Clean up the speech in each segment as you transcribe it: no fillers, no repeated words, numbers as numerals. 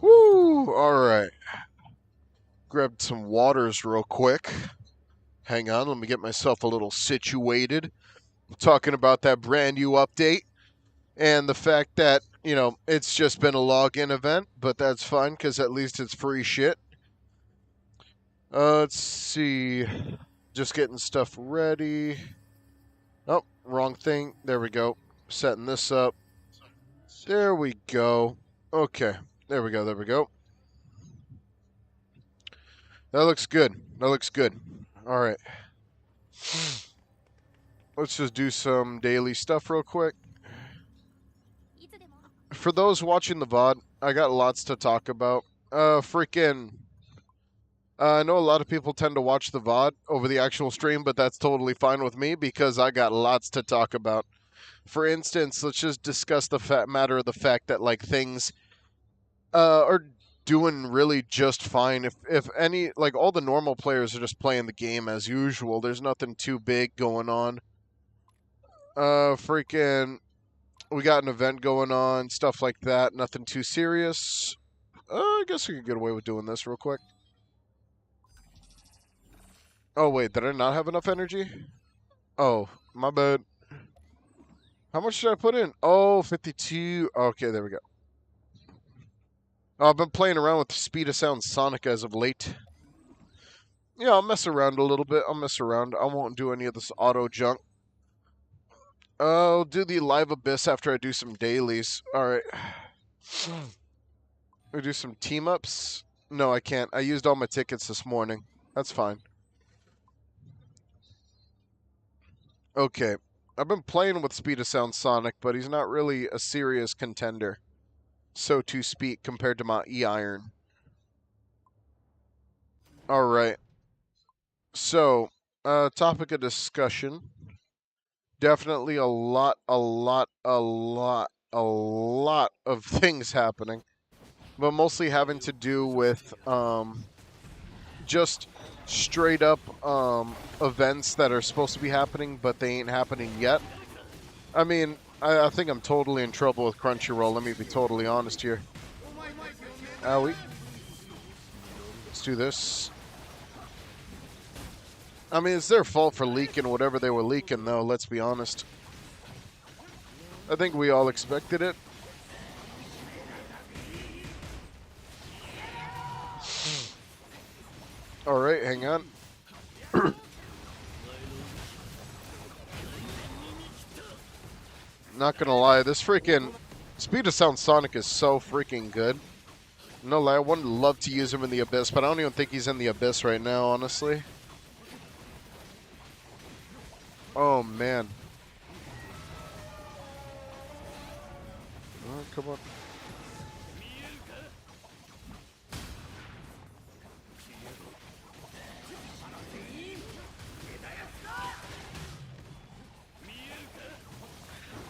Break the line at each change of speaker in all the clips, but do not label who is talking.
Woo! Alright. Grabbed some waters real quick. Hang on, let me get myself a little situated. Talking about that brand new update and the fact that, you know, it's just been a login event, but that's fine because at least it's free shit. Let's see. Just getting stuff ready. Oh, wrong thing. There we go. Setting this up. There we go. Okay. There we go. There we go. That looks good. That looks good. All right. Let's just do some daily stuff real quick. For those watching the VOD, I got lots to talk about. I know a lot of people tend to watch the VOD over the actual stream, but that's totally fine with me because I got lots to talk about. For instance, let's just discuss the matter of the fact that like things are doing really just fine. If any, like all the normal players are just playing the game as usual. There's nothing too big going on. We got an event going on, stuff like that. Nothing too serious. I guess we could get away with doing this real quick. Oh, wait, did I not have enough energy? Oh, my bad. How much did I put in? Oh, 52. Okay, there we go. Oh, I've been playing around with the speed of sound Sonic as of late. Yeah, I'll mess around a little bit. I'll mess around. I won't do any of this auto junk. I'll do the live abyss after I do some dailies. Alright. We do some team ups? No, I can't. I used all my tickets this morning. That's fine. Okay. I've been playing with Speed of Sound Sonic, but he's not really a serious contender, so to speak, compared to my E-Iron. Alright. So, topic of discussion. Definitely a lot of things happening. But mostly having to do with just straight up events that are supposed to be happening, but they ain't happening yet. I mean, I think I'm totally in trouble with Crunchyroll. Let me be totally honest here. Owie. Let's do this. I mean, it's their fault for leaking whatever they were leaking, though, let's be honest. I think we all expected it. Alright, hang on. Not gonna lie, this freaking Speed of Sound Sonic is so freaking good. No lie, I would love to use him in the Abyss, but I don't even think he's in the Abyss right now, honestly. Oh, man. Oh, come on.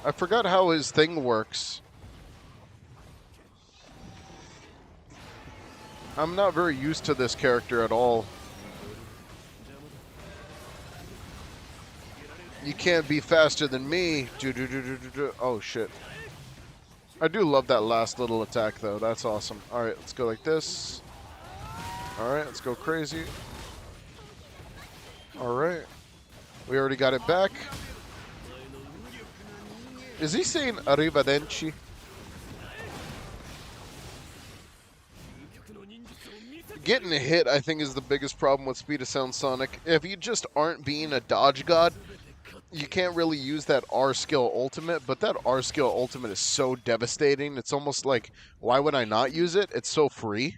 I forgot how his thing works. I'm not very used to this character at all. You can't be faster than me. Oh, shit. I do love that last little attack, though. That's awesome. Alright, let's go like this. Alright, let's go crazy. Alright. We already got it back. Is he saying arrivederci? Getting a hit, I think, is the biggest problem with Speed of Sound Sonic. If you just aren't being a dodge god, you can't really use that R skill ultimate, but that R skill ultimate is so devastating. It's almost like, why would I not use it? It's so free.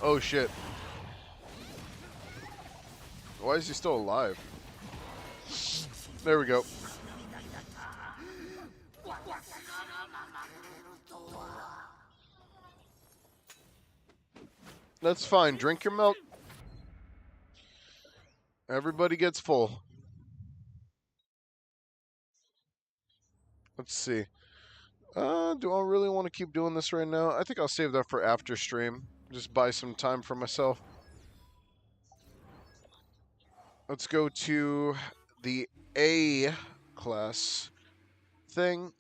Oh, shit. Why is he still alive? There we go. That's fine. Drink your milk. Everybody gets full. Let's see. Do I really want to keep doing this right now? I think I'll save that for after stream. Just buy some time for myself. Let's go to the A class thing.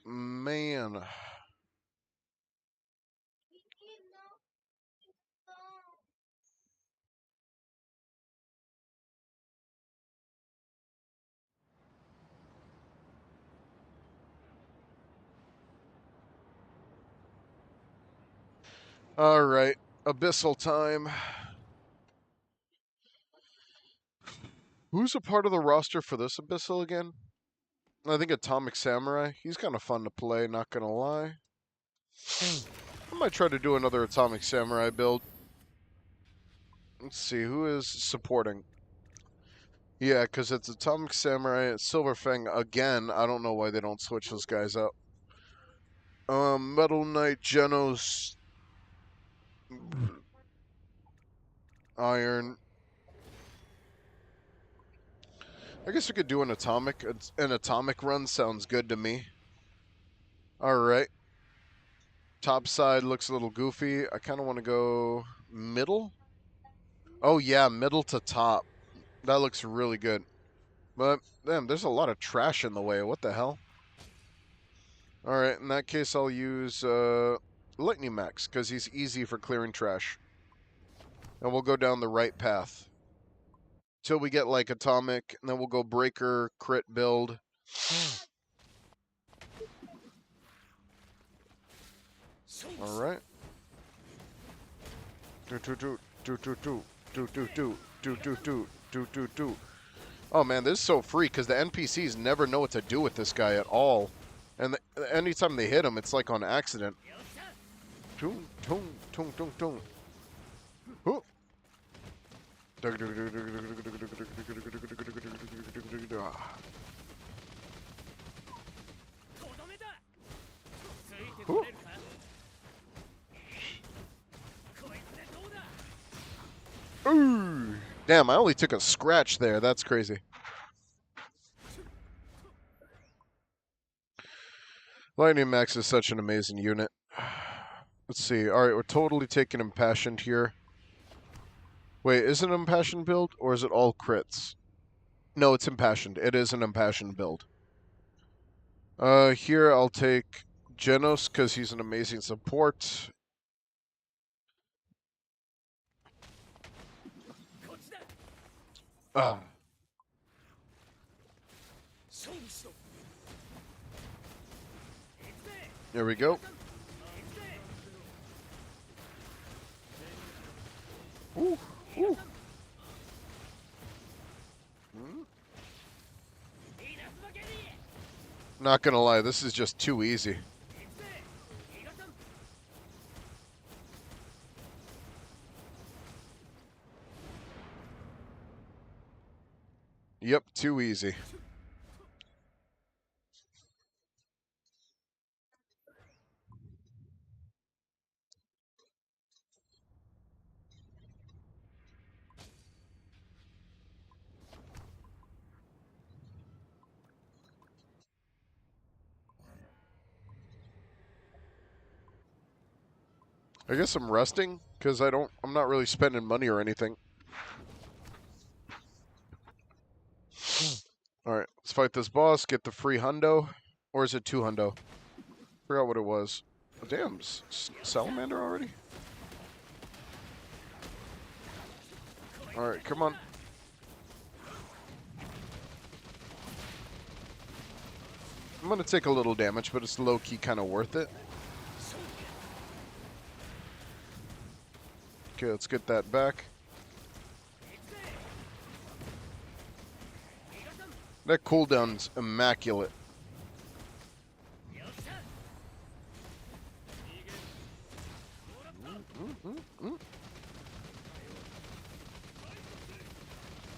Man. Alright. Abyssal time. Who's a part of the roster for this Abyssal again? I think Atomic Samurai. He's kind of fun to play, not gonna lie. I might try to do another Atomic Samurai build. Let's see, who is supporting? Yeah, because it's Atomic Samurai, it's Silver Fang again. I don't know why they don't switch those guys up. Metal Knight, Genos, Iron. I guess we could do an atomic. An atomic run sounds good to me. Alright. Top side looks a little goofy. I kind of want to go middle. Oh yeah, middle to top. That looks really good. But, damn, there's a lot of trash in the way. What the hell? Alright, in that case I'll use Lightning Max, because he's easy for clearing trash. And we'll go down the right path. Till we get, like, Atomic, and then we'll go Breaker, Crit build. Alright. Oh man, this is so free because the NPCs never know what to do with this guy at all. And anytime they hit him, it's like on accident. Tung, tung, tung, tung, tung. Ooh. Damn, I only took a scratch there. That's crazy. Lightning Max is such an amazing unit. Let's see. Alright, we're totally taking Impassioned here. Wait, is it an Impassioned build, or is it all crits? No, it's Impassioned. It is an Impassioned build. Here I'll take Genos, because he's an amazing support. Ah. There we go. Ooh, ooh. Not gonna lie, this is just too easy. Yep, too easy. I guess I'm resting because I'm not really spending money or anything. Alright, let's fight this boss, get the free hundo. Or is it 2 hundo? Forgot what it was. Oh, damn, salamander already? Alright, come on. I'm gonna take a little damage, but it's low-key kind of worth it. Okay, let's get that back. That cooldown's immaculate.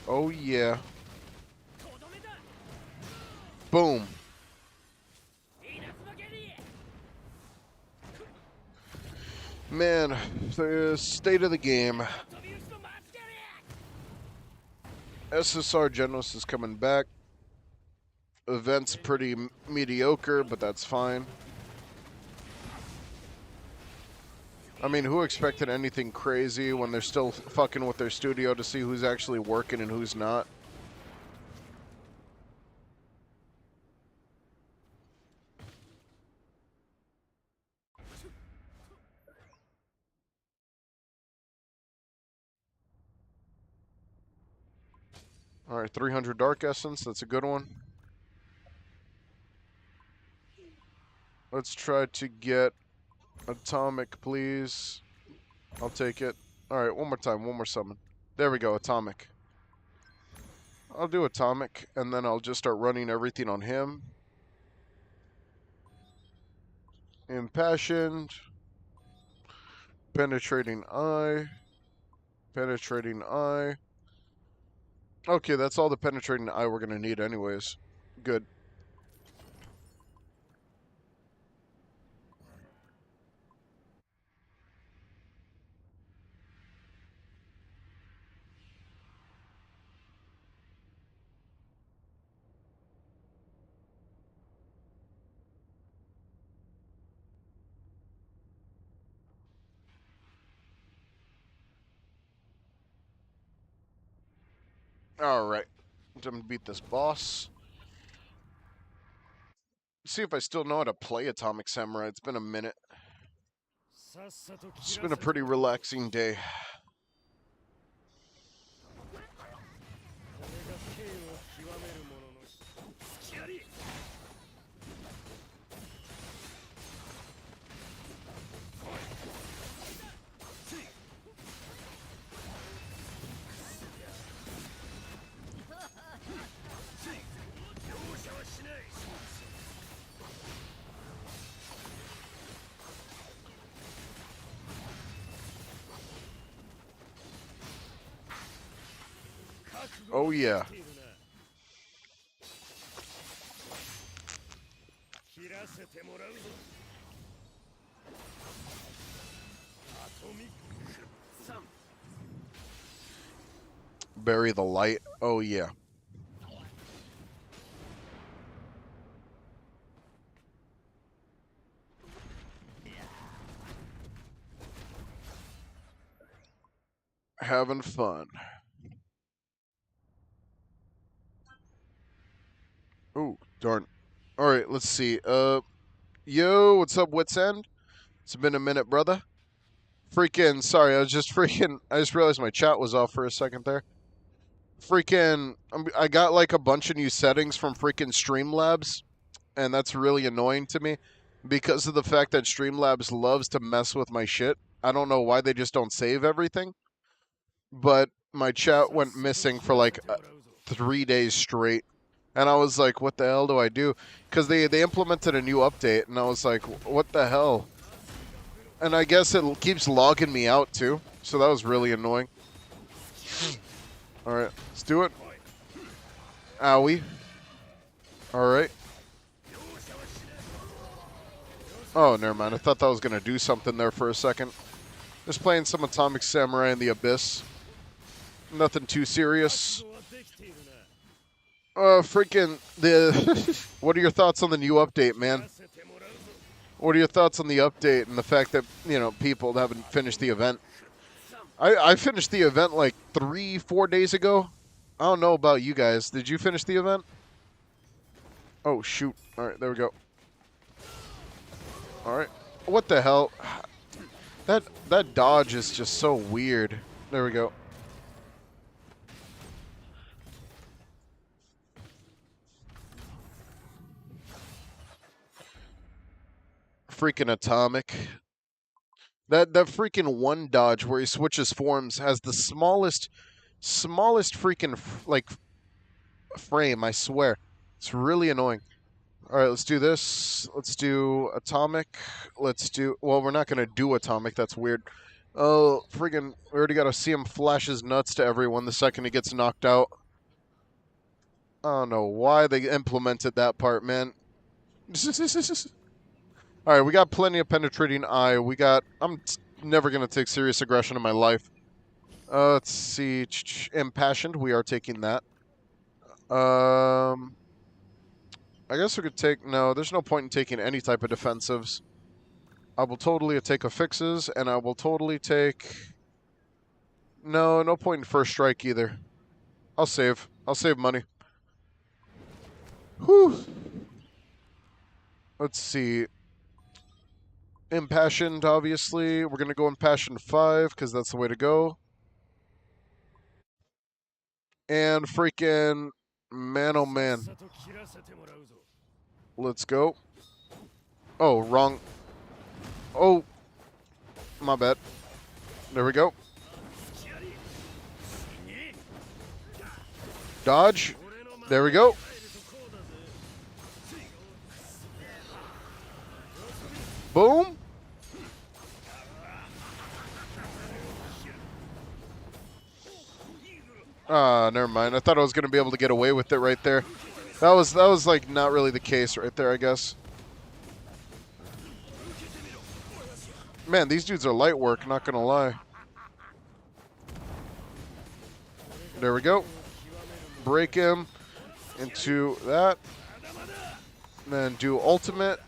Oh yeah. Boom. Man, the state of the game. SSR Genos is coming back. Event's pretty mediocre, but that's fine. I mean, who expected anything crazy when they're still fucking with their studio to see who's actually working and who's not? Alright, 300 Dark Essence. That's a good one. Let's try to get Atomic, please. I'll take it. Alright, one more time. One more summon. There we go, Atomic. I'll do Atomic, and then I'll just start running everything on him. Impassioned. Penetrating Eye. Penetrating Eye. Okay, that's all the Penetrating Eye we're going to need anyways. Good. Alright. I'm going to beat this boss. See if I still know how to play Atomic Samurai. It's been a minute. It's been a pretty relaxing day. Oh yeah. Bury the light. Oh yeah. Having fun. Oh, darn. Alright, let's see. Yo, what's up, Wits End? It's been a minute, brother. Freaking, sorry, I just realized my chat was off for a second there. Freaking, I got like a bunch of new settings from freaking Streamlabs, and that's really annoying to me because of the fact that Streamlabs loves to mess with my shit. I don't know why they just don't save everything, but my chat went missing for like 3 days straight. And I was like, what the hell do I do? Because they implemented a new update, and I was like, what the hell? And I guess it keeps logging me out, too. So that was really annoying. Alright, let's do it. Owie. Alright. Oh, never mind. I thought that was going to do something there for a second. Just playing some Atomic Samurai in the Abyss. Nothing too serious. Freaking the. What are your thoughts on the new update, man? What are your thoughts on the update and the fact that, you know, people haven't finished the event? I finished the event like 3-4 days ago. I don't know about you guys. Did you finish the event? Oh, shoot. Alright, there we go. Alright. What the hell? That dodge is just so weird. There we go. Freaking Atomic. That freaking one dodge where he switches forms has the smallest freaking like frame, I swear. It's really annoying. All right, let's do this. Let's do Atomic. Let's do well, we're not going to do Atomic. That's weird. Oh, freaking we already got to see him flash his nuts to everyone the second he gets knocked out. I don't know why they implemented that part, man. All right, we got plenty of penetrating eye. I'm never going to take serious aggression in my life. Let's see. Impassioned. We are taking that. I guess we could take... No, there's no point in taking any type of defensives. I will totally take affixes, and I will totally take... No point in first strike either. I'll save money. Whew. Let's see. Impassioned, obviously. We're going to go Impassioned 5, because that's the way to go. And freaking man, oh man. Let's go. Oh, wrong. Oh, my bad. There we go. Dodge. There we go. Boom. Ah, never mind. I thought I was going to be able to get away with it right there. That was like not really the case right there, I guess. Man, these dudes are light work, not going to lie. There we go. Break him into that. And then do ultimate.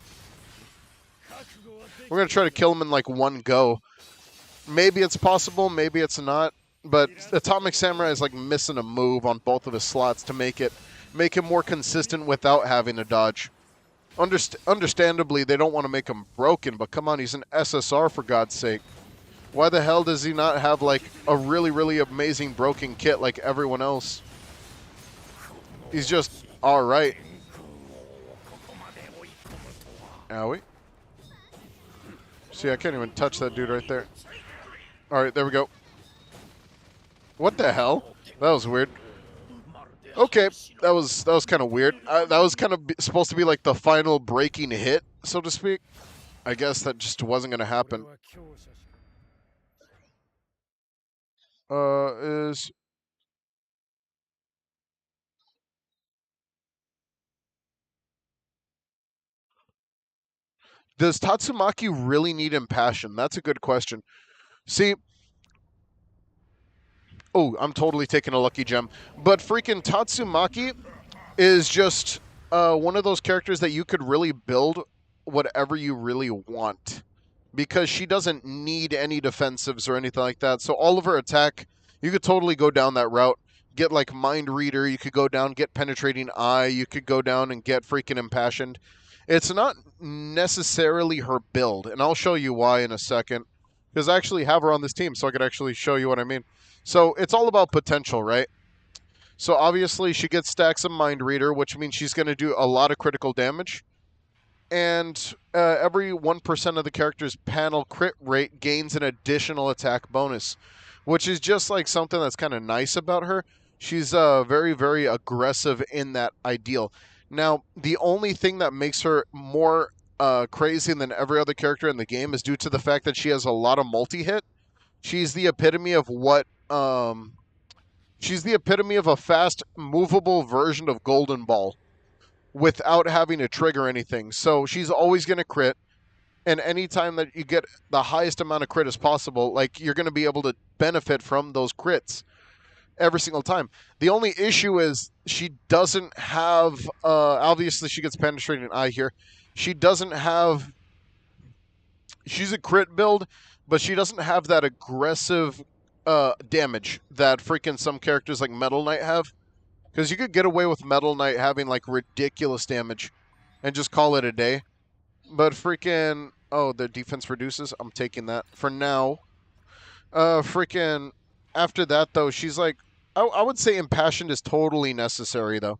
We're going to try to kill him in like one go. Maybe it's possible, maybe it's not. But Atomic Samurai is like missing a move on both of his slots to make him more consistent without having to dodge. Understandably, they don't want to make him broken, but come on, he's an SSR for God's sake. Why the hell does he not have like a really, really amazing broken kit like everyone else? He's just all right. Owie. See, I can't even touch that dude right there. All right, there we go. What the hell? That was weird. Okay, that was kind of weird. That was kind of supposed to be like the final breaking hit, so to speak. I guess that just wasn't going to happen. Does Tatsumaki really need impassion? That's a good question. See, oh, I'm totally taking a lucky gem. But freaking Tatsumaki is just one of those characters that you could really build whatever you really want. Because she doesn't need any defensives or anything like that. So all of her attack, you could totally go down that route. Get like Mind Reader, you could go down, get Penetrating Eye, you could go down and get freaking Impassioned. It's not necessarily her build, and I'll show you why in a second. Because I actually have her on this team, so I could actually show you what I mean. So it's all about potential, right? So obviously she gets stacks of Mind Reader, which means she's going to do a lot of critical damage. And every 1% of the character's panel crit rate gains an additional attack bonus, which is just like something that's kind of nice about her. She's very, very aggressive in that ideal. Now, the only thing that makes her more crazy than every other character in the game is due to the fact that she has a lot of multi-hit. She's the epitome of what... she's the epitome of a fast, movable version of Golden Ball without having to trigger anything. So she's always going to crit, and anytime that you get the highest amount of crit as possible, like you're going to be able to benefit from those crits every single time. The only issue is she doesn't have, obviously she gets Penetrating Eye here. She doesn't have, she's a crit build, but she doesn't have that aggressive damage that freaking some characters like Metal Knight have. Because you could get away with Metal Knight having like ridiculous damage and just call it a day. But freaking, oh, the defense reduces. I'm taking that for now. Freaking, after that though, she's like, I would say Impassioned is totally necessary though.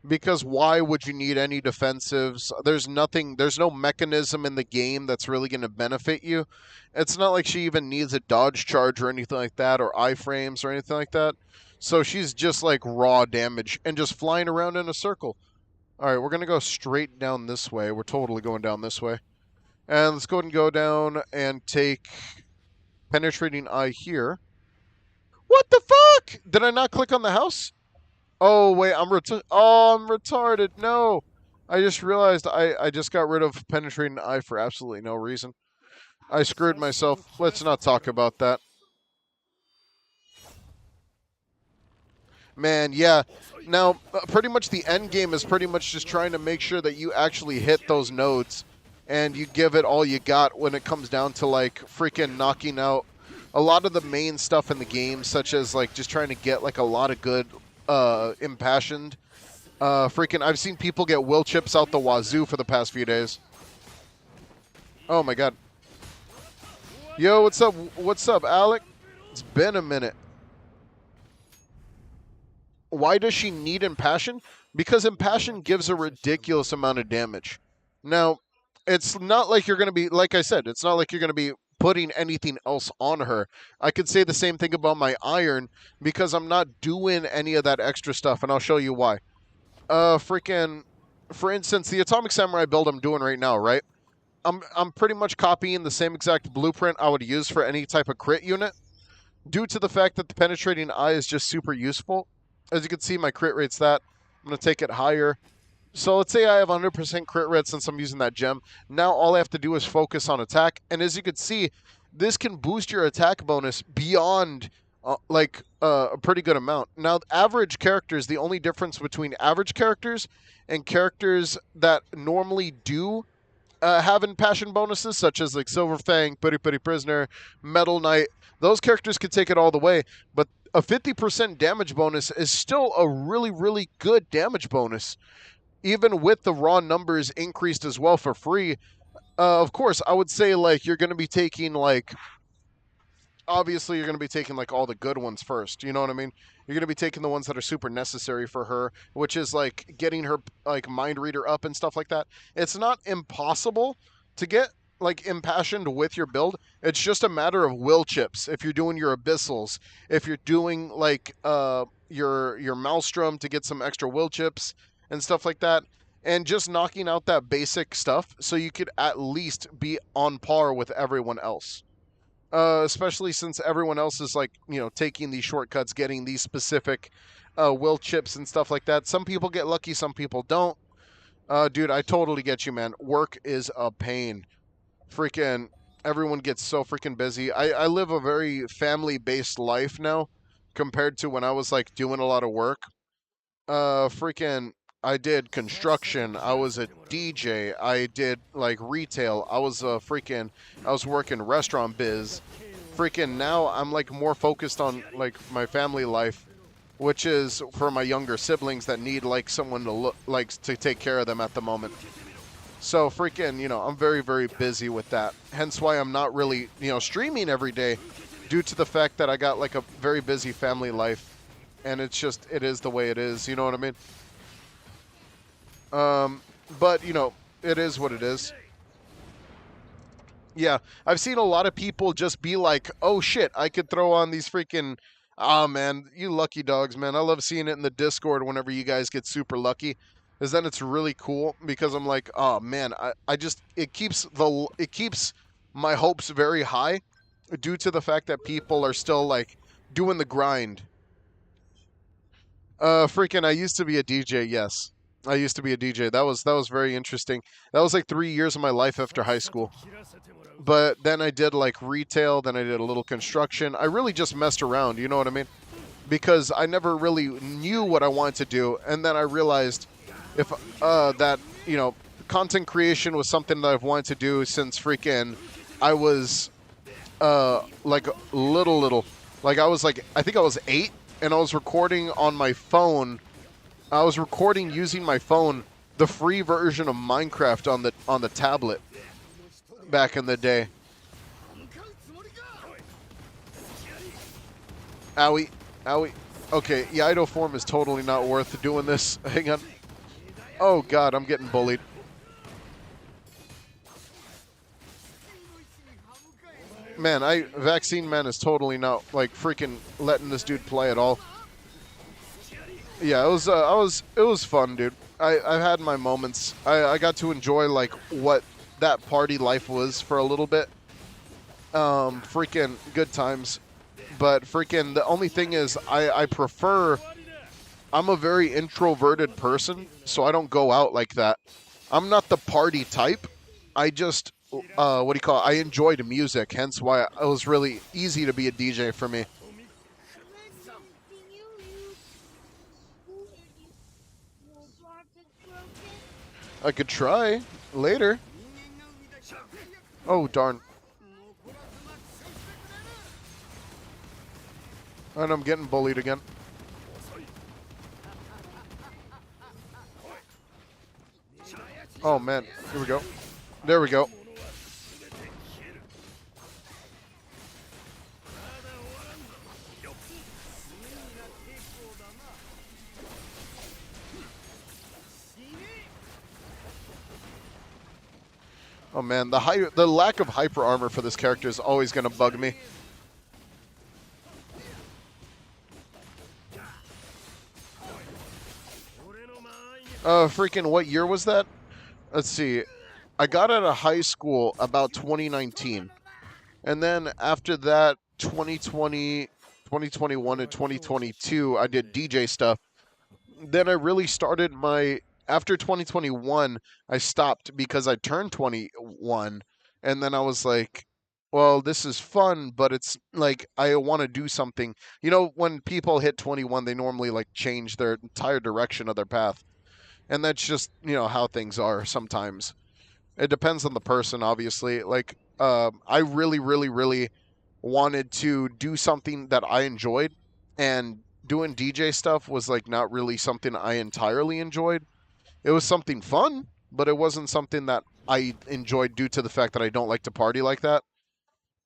Because why would you need any defensives? There's no mechanism in the game that's really going to benefit you. It's not like she even needs a dodge charge or anything like that, or iframes or anything like that. So she's just like raw damage and just flying around in a circle. All right, we're going to go straight down this way. We're totally going down this way. And let's go ahead and go down and take Penetrating Eye here. What the fuck? Did I not click on the house? Oh, wait, I'm retarded. No. I just realized I just got rid of Penetrating Eye for absolutely no reason. I screwed myself. Let's not talk about that. Man, yeah. Now, pretty much the end game is pretty much just trying to make sure that you actually hit those nodes and you give it all you got when it comes down to, like, freaking knocking out a lot of the main stuff in the game, such as, like, just trying to get, like, a lot of good impassioned. Freaking, I've seen people get will chips out the wazoo for the past few days. Oh, my God. Yo, what's up? What's up, Alec? It's been a minute. Why does she need Impassion? Because Impassion gives a ridiculous amount of damage. Now, it's not like you're going to be, like I said, it's not like you're going to be putting anything else on her. I could say the same thing about my Iron because I'm not doing any of that extra stuff, and I'll show you why. Freaking, for instance, the Atomic Samurai build I'm doing right now, right? I'm pretty much copying the same exact blueprint I would use for any type of crit unit due to the fact that the penetrating eye is just super useful. As you can see, my crit rate's that. I'm going to take it higher. So let's say I have 100% crit rate since I'm using that gem. Now all I have to do is focus on attack. And as you can see, this can boost your attack bonus beyond a pretty good amount. Now, average characters, the only difference between average characters and characters that normally do have Impassion bonuses, such as like Silver Fang, Putty Putty Prisoner, Metal Knight, those characters can take it all the way. But a 50% damage bonus is still a really, really good damage bonus, even with the raw numbers increased as well for free. Of course, I would say like you're going to be taking like obviously you're going to be taking like all the good ones first. You know what I mean? You're going to be taking the ones that are super necessary for her, which is like getting her like mind reader up and stuff like that. It's not impossible to get like impassioned with your build. It's just a matter of will chips. If you're doing your abyssals, if you're doing like your maelstrom to get some extra will chips and stuff like that, and just knocking out that basic stuff so you could at least be on par with everyone else. Especially since everyone else is like, you know, taking these shortcuts, getting these specific will chips and stuff like that. Some people get lucky, some people don't. Dude, I totally get you, man. Work is a pain. Freaking everyone gets so freaking busy. I live a very family-based life now compared to when I was like doing a lot of work. Freaking I did construction. I was a DJ. I did like retail. I was working restaurant biz. Freaking now I'm like more focused on like my family life, which is for my younger siblings that need like someone to look like to take care of them at the moment. So freaking, you know, I'm very, very busy with that. Hence why I'm not really, you know, streaming every day due to the fact that I got like a very busy family life. And it's just, it is the way it is. You know what I mean? But, you know, it is what it is. Yeah, I've seen a lot of people just be like, oh shit, I could throw on these freaking. Ah, man, you lucky dogs, man. I love seeing it in the Discord whenever you guys get super lucky. Is then it's really cool because I'm like, oh man, I just it keeps my hopes very high due to the fact that people are still like doing the grind. Freaking, I used to be a DJ. Yes, I used to be a DJ. That was very interesting. That was like 3 years of my life after high school. But then I did like retail. Then I did a little construction. I really just messed around. You know what I mean? Because I never really knew what I wanted to do, and then I realized if that you know content creation was something that I've wanted to do since freaking I was like little. Like I was like I think I was 8 and I was recording on my phone. I was recording using my phone, the free version of Minecraft on the tablet back in the day. Owie, owie. Okay, Yaido form is totally not worth doing this. Hang on. Oh god, I'm getting bullied. Man, Vaccine Man is totally not like freaking letting this dude play at all. Yeah, it was fun, dude. I've had my moments. I got to enjoy like what that party life was for a little bit. Freaking good times. But freaking the only thing is I prefer I'm a very introverted person, so I don't go out like that. I'm not the party type. I just what do you call it? I enjoyed music, hence why it was really easy to be a DJ for me. I could try later. Oh, darn. And I'm getting bullied again. Oh, man. Here we go. There we go. Oh man, the lack of hyper armor for this character is always gonna bug me. Freaking what year was that? Let's see. I got out of high school about 2019. And then after that, 2020, 2021, and 2022, I did DJ stuff. Then I really started after 2021, I stopped because I turned 21. And then I was like, well, this is fun, but it's like I want to do something. You know, when people hit 21, they normally like change their entire direction of their path. And that's just, how things are sometimes. It depends on the person, obviously. Like, I really, really, really wanted to do something that I enjoyed, and doing DJ stuff was like not really something I entirely enjoyed. It was something fun, but it wasn't something that I enjoyed due to the fact that I don't like to party like that.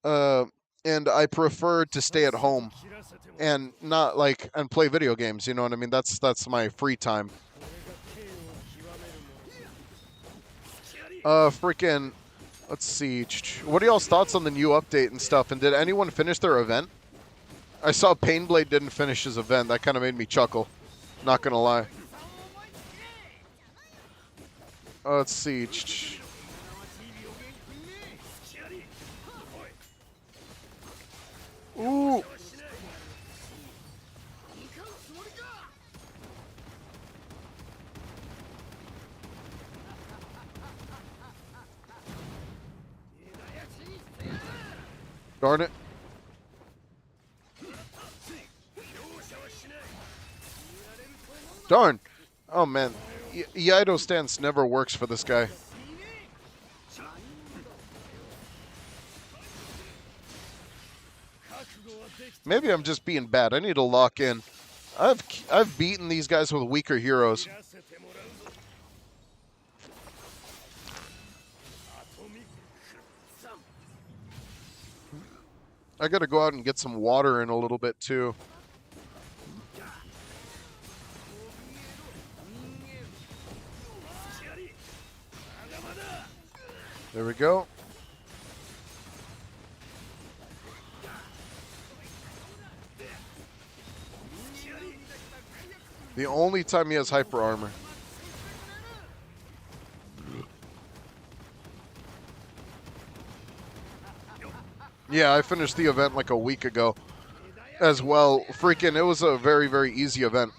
Uh, and I prefer to stay at home and not and play video games. You know what I mean? That's my free time. Freaking, let's see. What are y'all's thoughts on the new update and stuff? And did anyone finish their event? I saw Painblade didn't finish his event. That kind of made me chuckle. Not gonna lie. Let's see. Ooh. Darn it. Darn. Oh, man. Yaido stance never works for this guy. Maybe I'm just being bad. I need to lock in. I've beaten these guys with weaker heroes. I gotta go out and get some water in a little bit too. There we go. The only time he has hyper armor. Yeah, I finished the event like a week ago as well. Freaking, it was a very, very easy event.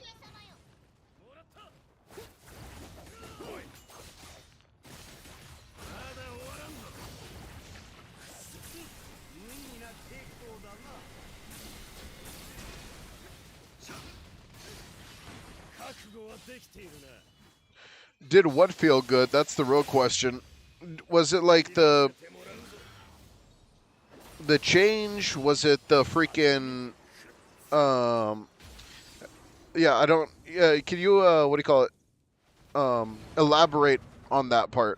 Did what feel good? That's the real question. Was it like the change? Was it the freaking yeah, I don't can you what do you call it? Elaborate on that part.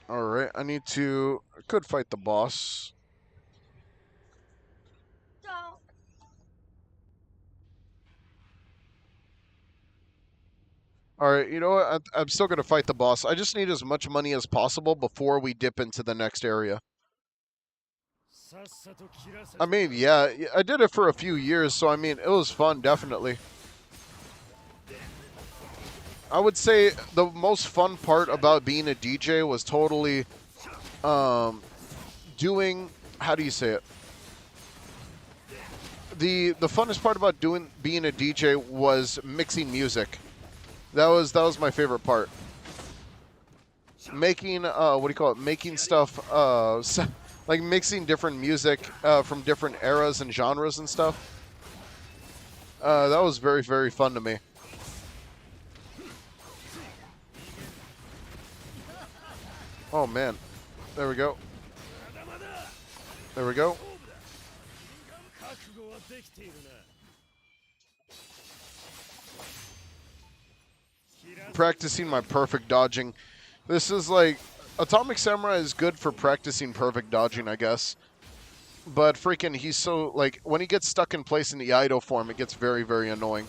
All right, I could fight the boss. All right, you know what? I'm still going to fight the boss. I just need as much money as possible before we dip into the next area. I mean, yeah, I did it for a few years, so I mean, it was fun, definitely. I would say the most fun part about being a DJ was totally doing, how do you say it? The funnest part about being a DJ was mixing music. That was my favorite part. Making what do you call it? Making stuff like mixing different music from different eras and genres and stuff. That was very, very fun to me. Oh man, there we go. There we go. practicing my perfect dodging. This is like Atomic Samurai is good for practicing perfect dodging, I guess. But freaking, he's so like when he gets stuck in place in the idle form, it gets very, very annoying.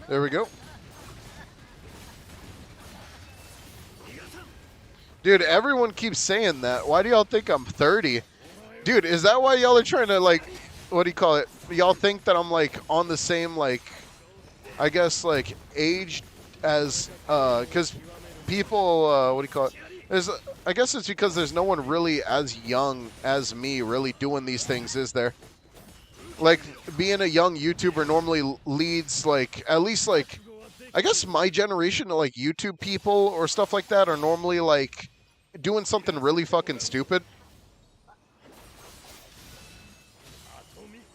There we go. Dude, everyone keeps saying that. Why do y'all think I'm 30? Dude, is that why y'all are trying to, like, what do you call it? Y'all think that I'm, like, on the same, like, I guess, like, age as, because people, what do you call it? I guess it's because there's no one really as young as me really doing these things, is there? Like, being a young YouTuber normally leads, like, at least, like, I guess my generation of, like, YouTube people or stuff like that are normally, like, doing something really fucking stupid.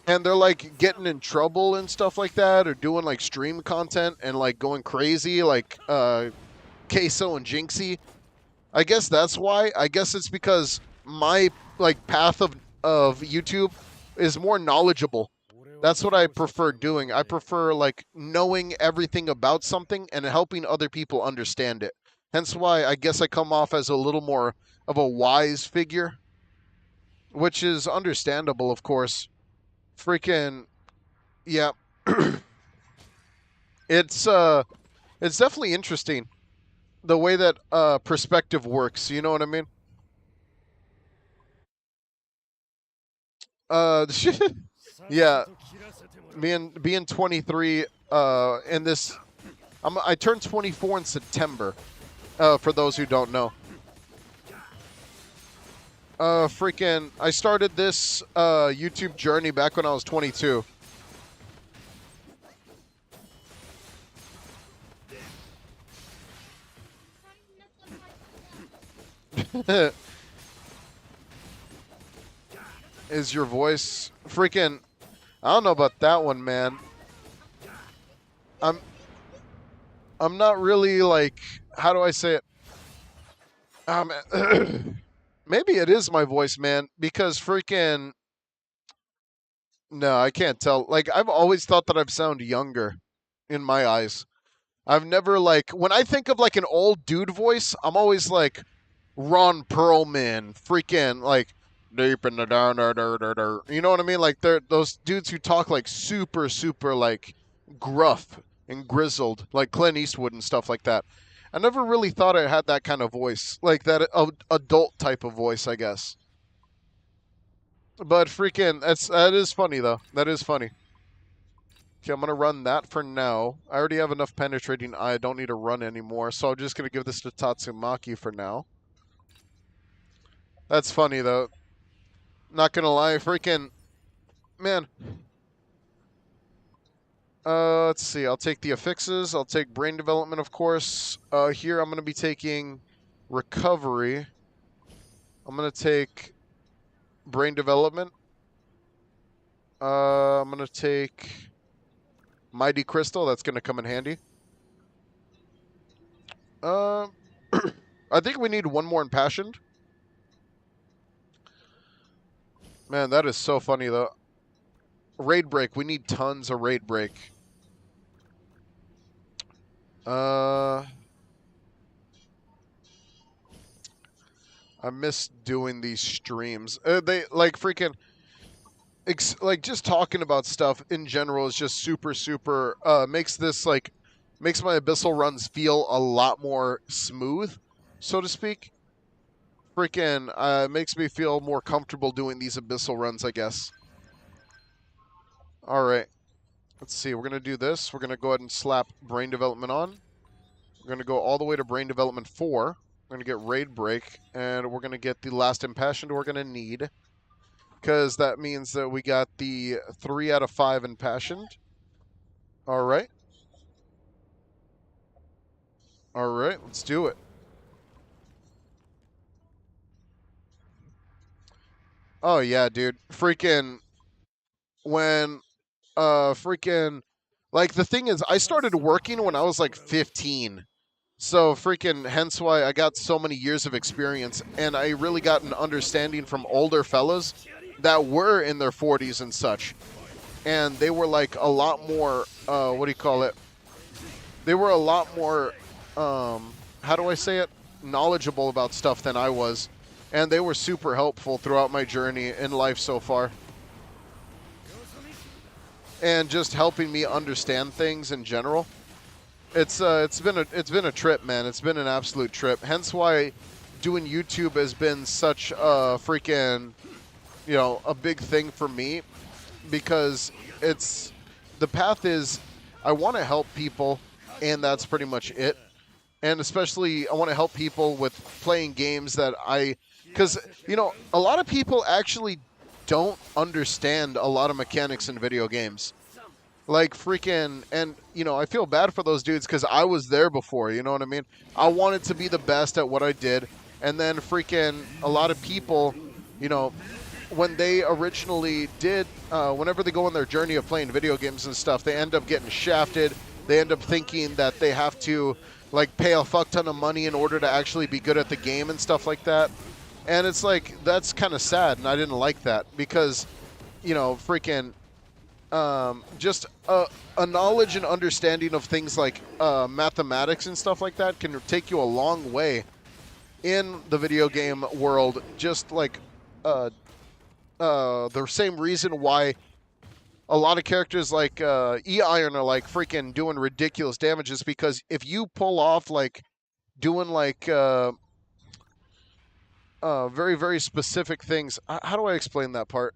And they're, like, getting in trouble and stuff like that, or doing, like, stream content and, like, going crazy, like, Queso and Jinxie. I guess that's why. I guess it's because my, like, path of YouTube is more knowledgeable. That's what I prefer doing. I prefer, like, knowing everything about something and helping other people understand it. Hence why I guess I come off as a little more of a wise figure, which is understandable, of course. Freaking, yeah. It's definitely interesting the way that perspective works. You know what I mean? Yeah. Being 23 in this, I turned 24 in September. For those who don't know. Freaking, I started this YouTube journey back when I was 22. Is your voice freaking? I don't know about that one, man. I'm not really like, how do I say it? Maybe it is my voice, man, because freaking. No, I can't tell. Like, I've always thought that I've sound younger in my eyes. I've never, like, when I think of, like, an old dude voice, I'm always like Ron Perlman, freaking, like, deep in the down, you know what I mean? Like, they're those dudes who talk, like, super, super, like, gruff and grizzled, like Clint Eastwood and stuff like that. I never really thought I had that kind of voice, like that adult type of voice, I guess. But freaking, that is funny though. That is funny. Okay, I'm gonna run that for now. I already have enough penetrating. I don't need to run anymore, so I'm just gonna give this to Tatsumaki for now. That's funny though. Not gonna lie, freaking man. Let's see. I'll take the affixes. I'll take brain development, of course. Here I'm gonna be taking recovery. I'm gonna take brain development. I'm gonna take Mighty Crystal. That's gonna come in handy. I think we need one more impassioned. Man, that is so funny though. Raid break. We need tons of raid break. I miss doing these streams. They like freaking like just talking about stuff in general is just super super makes this like makes my abyssal runs feel a lot more smooth, so to speak. Freaking makes me feel more comfortable doing these abyssal runs, I guess. All right. Let's see. We're going to do this. We're going to go ahead and slap brain development on. We're going to go all the way to brain development 4. We're going to get raid break, and we're going to get the last impassioned we're going to need, because that means that we got the 3 out of 5 impassioned. All right. All right. Let's do it. Oh, yeah, dude. Freaking when freaking like the thing is I started working when I was like 15. So freaking hence why I got so many years of experience, and I really got an understanding from older fellas that were in their 40s and such, and they were like a lot more what do you call it? They were a lot more how do I say it? Knowledgeable about stuff than I was, and they were super helpful throughout my journey in life so far, and just helping me understand things in general. It's been a trip, man. It's been an absolute trip. Hence why doing YouTube has been such a freaking, a big thing for me, because it's the path is I want to help people, and that's pretty much it. And especially I want to help people with playing games that because a lot of people actually don't understand a lot of mechanics in video games. Like freaking, and I feel bad for those dudes because I was there before. You know what I mean? I wanted to be the best at what I did, and then freaking a lot of people, you know, when they originally did, whenever they go on their journey of playing video games and stuff, they end up getting shafted. They end up thinking that they have to like pay a fuck ton of money in order to actually be good at the game and stuff like that. And it's like that's kind of sad, and I didn't like that because, freaking just a knowledge and understanding of things like mathematics and stuff like that can take you a long way in the video game world. Just like the same reason why a lot of characters like E-Iron are like freaking doing ridiculous damages, because if you pull off like doing like very, very specific things. How do I explain that part?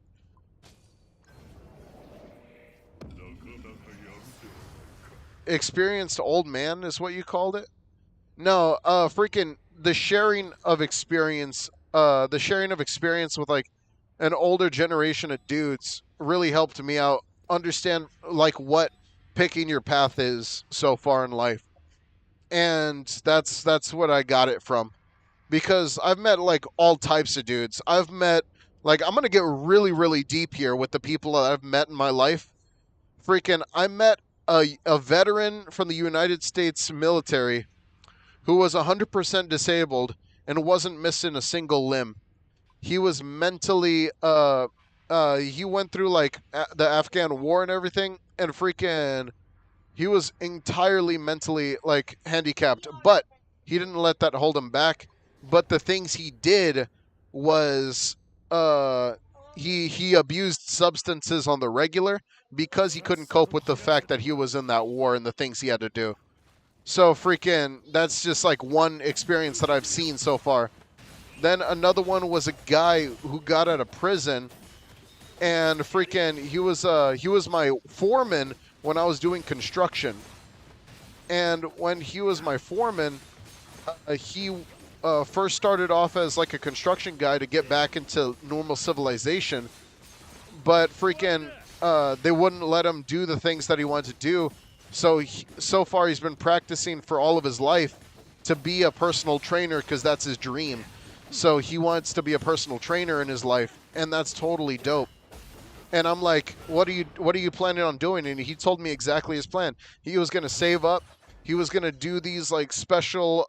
Experienced old man is what you called it? No, freaking the sharing of experience with like an older generation of dudes really helped me out understand like what picking your path is so far in life. And that's what I got it from, because I've met like all types of dudes. I've met like I'm going to get really, really deep here with the people that I've met in my life. Freaking I met a veteran from the United States military who was 100% disabled and wasn't missing a single limb. He was mentally he went through like the Afghan war and everything, and freaking he was entirely mentally like handicapped, but he didn't let that hold him back. But the things he did was uh he abused substances on the regular because he couldn't cope with the fact that he was in that war and the things he had to do. So freaking that's just like one experience that I've seen so far. Then another one was a guy who got out of prison, and freaking he was my foreman when I was doing construction. And when he was my foreman, he first started off as like a construction guy to get back into normal civilization, but freaking they wouldn't let him do the things that he wanted to do. So so far he's been practicing for all of his life to be a personal trainer, because that's his dream. So he wants to be a personal trainer in his life, and that's totally dope. And I'm like, what are you planning on doing? And he told me exactly his plan. He was going to save up. He was going to do these like special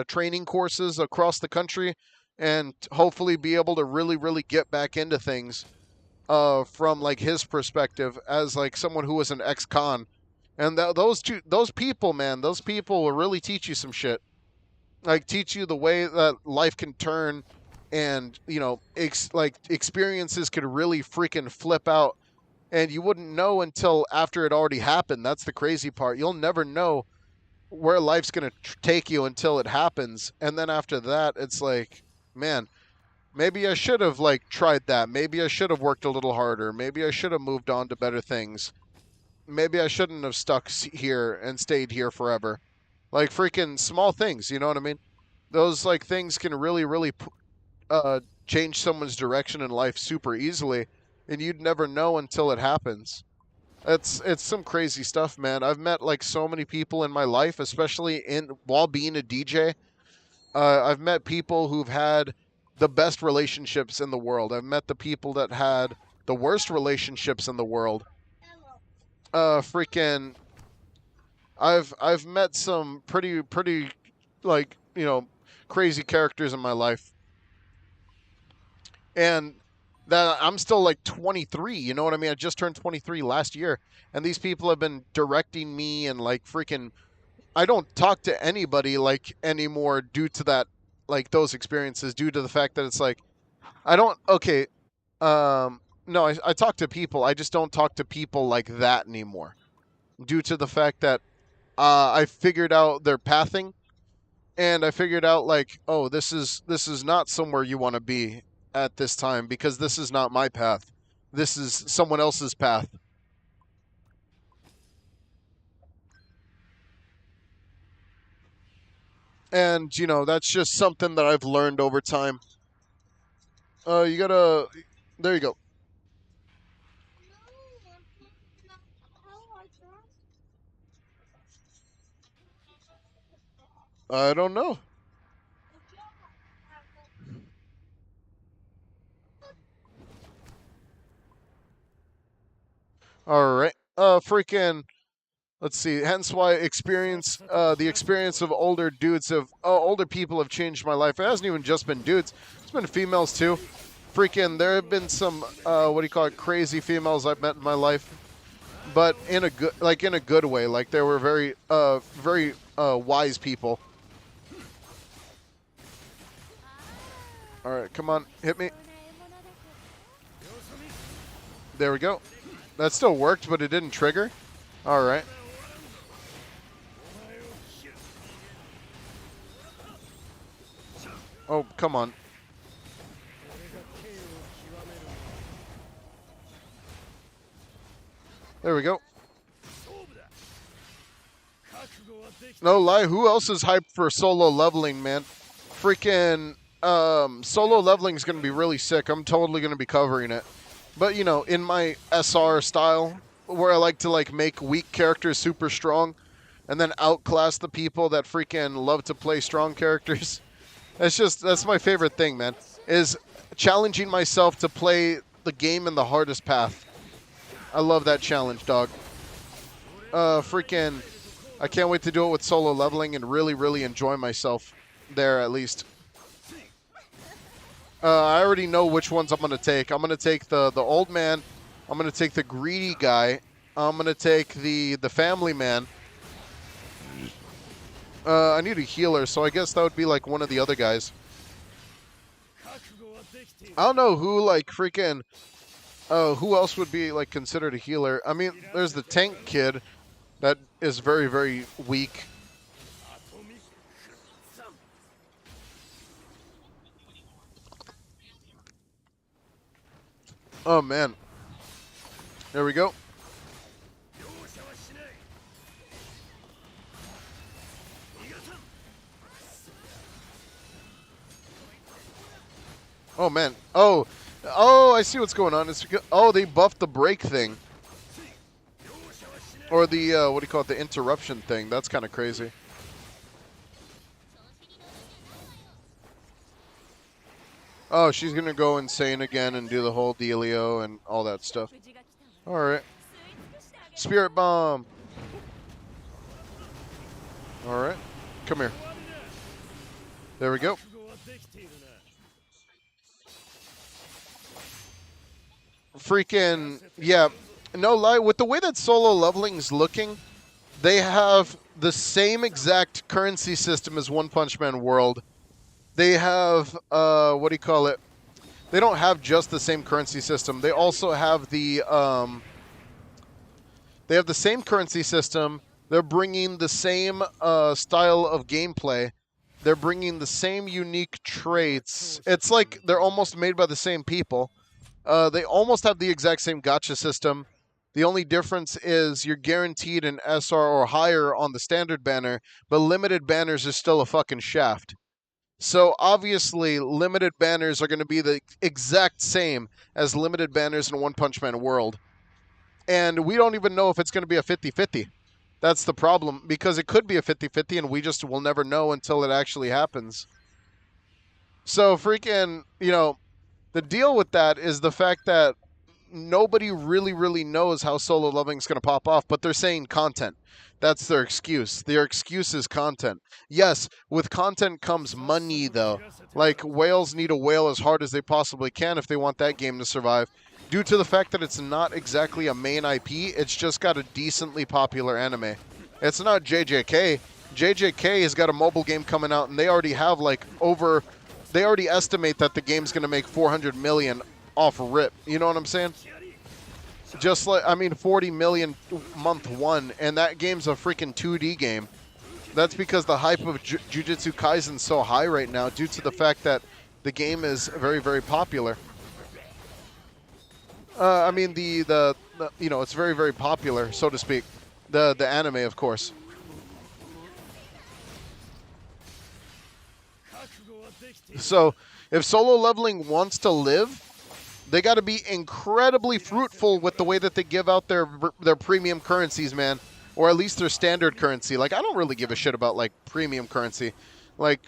training courses across the country, and hopefully be able to really, really get back into things from like his perspective as like someone who was an ex-con. And those people, man, those people will really teach you some shit. Like teach you the way that life can turn, and like experiences could really freaking flip out, and you wouldn't know until after it already happened. That's the crazy part. You'll never know where life's going to take you until it happens, and then after that it's like, man, maybe I should have like tried that. Maybe I should have worked a little harder. Maybe I should have moved on to better things. Maybe I shouldn't have stuck here and stayed here forever. Like freaking small things, you know what I mean? Those like things can really, really change someone's direction in life super easily, and you'd never know until it happens. It's some crazy stuff, man. I've met like so many people in my life, especially in while being a DJ. I've met people who've had the best relationships in the world. I've met the people that had the worst relationships in the world. Freaking I've met some pretty like, crazy characters in my life. And that I'm still like 23. You know what I mean? I just turned 23 last year, and these people have been directing me and like freaking. I don't talk to anybody like anymore due to that, like those experiences, due to the fact that it's like I don't. Okay, no, I talk to people. I just don't talk to people like that anymore, due to the fact that I figured out their pathing, and I figured out like, oh, this is not somewhere you want to be at this time because this is not my path. This is someone else's path. And that's just something that I've learned over time. You gotta. There you go. I don't know. All right. Freaking. Let's see. Hence why the experience of older people have changed my life. It hasn't even just been dudes. It's been females too. Freaking. There have been some what do you call it? Crazy females I've met in my life, but in a good way. Like they were very wise people. All right, come on, hit me. There we go. That still worked, but it didn't trigger. All right. Oh, come on. There we go. No lie, who else is hyped for solo leveling, man? Freaking solo leveling is going to be really sick. I'm totally going to be covering it. But, in my SR style, where I like to like make weak characters super strong and then outclass the people that freaking love to play strong characters. That's my favorite thing, man. Is challenging myself to play the game in the hardest path. I love that challenge, dog. Freaking I can't wait to do it with solo leveling and really, really enjoy myself there at least. I already know which ones I'm going to take. I'm going to take the old man. I'm going to take the greedy guy. I'm going to take the family man. I need a healer, so I guess that would be like one of the other guys. I don't know who like freaking who else would be like considered a healer. I mean, there's the tank kid that is very, very weak. Oh man. There we go. Oh man. Oh, I see what's going on. They buffed the break thing. Or the what do you call it? The interruption thing. That's kind of crazy. Oh, she's gonna go insane again and do the whole dealio and all that stuff. All right. Spirit bomb. All right. Come here. There we go. Freaking yeah. No lie. With the way that solo leveling's looking, they have the same exact currency system as One Punch Man World. They have what do you call it? They don't have just the same currency system. They also have they have the same currency system. They're bringing the same style of gameplay. They're bringing the same unique traits. It's like they're almost made by the same people. They almost have the exact same gacha system. The only difference is you're guaranteed an SR or higher on the standard banner, but limited banners is still a fucking shaft. So obviously, limited banners are going to be the exact same as limited banners in One Punch Man World. And we don't even know if it's going to be a 50-50. That's the problem, because it could be a 50-50 and we just will never know until it actually happens. So freaking, the deal with that is the fact that nobody really knows how solo leveling is going to pop off, but they're saying content. That's their excuse. Their excuse is content. Yes, with content comes money, though. Like, whales need to whale as hard as they possibly can if they want that game to survive. Due to the fact that it's not exactly a main IP, it's just got a decently popular anime. It's not JJK. JJK has got a mobile game coming out, and they already have, like, over... They already estimate that the game's going to make 400 million off rip. You know what I'm saying? Just like, I mean, 40 million month one, and that game's a freaking 2D game. That's because the hype of Jujutsu Kaisen's so high right now due to the fact that the game is very popular. I mean, the you know, it's very popular, so to speak. The anime, of course. So, if solo leveling wants to live, they got to be incredibly fruitful with the way that they give out their premium currencies, man, or at least their standard currency. Like, I don't really give a shit about like premium currency. Like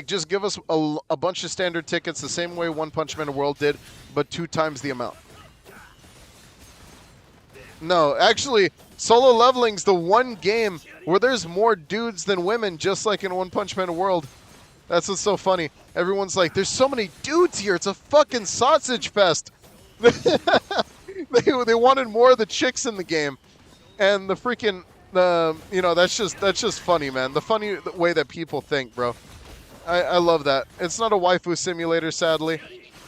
just give us a bunch of standard tickets the same way One Punch Man World did, but 2 times the amount. No, actually, solo leveling's the one game where there's more dudes than women, just like in One Punch Man World. That's what's so funny. Everyone's like, there's so many dudes here. It's a fucking sausage fest. They wanted more of the chicks in the game. And the freaking, you know, that's just funny, man. The funny way that people think, bro. I love that. It's not a waifu simulator, sadly.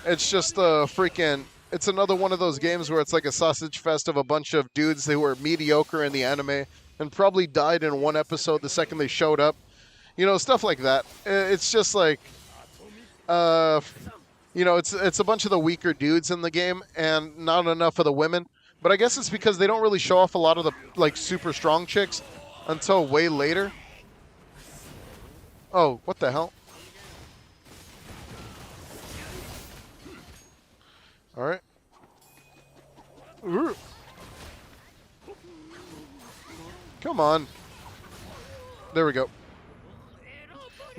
It's just a freaking, it's another one of those games where it's like a sausage fest of a bunch of dudes who were mediocre in the anime and probably died in one episode the second they showed up. You know, stuff like that. It's just like, you know, it's a bunch of the weaker dudes in the game and not enough of the women. But I guess it's because they don't really show off a lot of the, like, super strong chicks until way later. Oh, what the hell? All right. Ooh. Come on. There we go.